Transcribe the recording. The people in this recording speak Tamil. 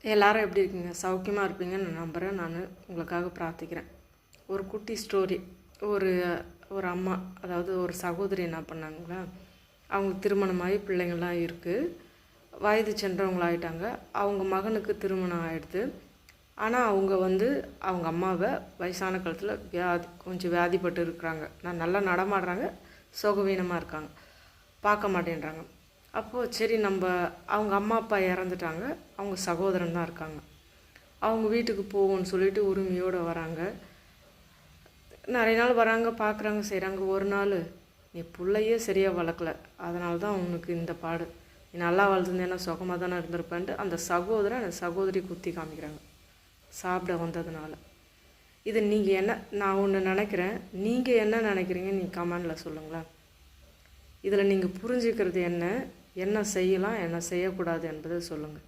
எல்லாரும் எப்படி இருக்கீங்க? சௌக்கியமாக இருப்பீங்கன்னு நான் நம்புகிறேன். நான் உங்களுக்காக பிரார்த்திக்கிறேன். ஒரு குட்டி ஸ்டோரி. ஒரு ஒரு அம்மா, அதாவது ஒரு சகோதரி என்ன பண்ணாங்களா, அவங்களுக்கு திருமணமாகி பிள்ளைங்கள்லாம் இருக்குது, வயது சென்றவங்களாயிட்டாங்க. அவங்க மகனுக்கு திருமணம் ஆகிடுது. ஆனால் அவங்க அவங்க அம்மாவை வயசான காலத்தில் கொஞ்சம் வியாதிப்பட்டு இருக்கிறாங்க. நல்லா நடமாடுறாங்க, சுகவீனமாக இருக்காங்க, பார்க்க மாட்டேன்றாங்க. அப்போது சரி, அவங்க அம்மா அப்பா இறந்துட்டாங்க, அவங்க சகோதரன் தான் இருக்காங்க. அவங்க வீட்டுக்கு போவோன்னு சொல்லிட்டு உரிமையோடு வராங்க. நிறைய நாள் வராங்க, பார்க்குறாங்க, செய்கிறாங்க. ஒரு நாள், நீ பிள்ளையே சரியாக வளர்க்கல, அதனால தான் உனக்கு இந்த பாடு, நீ நல்லா வளர்த்துருந்தேன்னா சுகமாக தானே இருந்திருப்பேன்ட்டு அந்த சகோதரி குத்தி காமிக்கிறாங்க, சாப்பிட வந்ததுனால. இது நீங்கள் நான் ஒன்று நினைக்கிறேன், நீங்கள் என்ன நினைக்கிறீங்க? நீங்கள் கமெண்டில் சொல்லுங்களேன். இதில் நீங்கள் புரிஞ்சுக்கிறது என்ன செய்யலாம், என்ன செய்யக்கூடாது என்பதை சொல்லுங்கள்.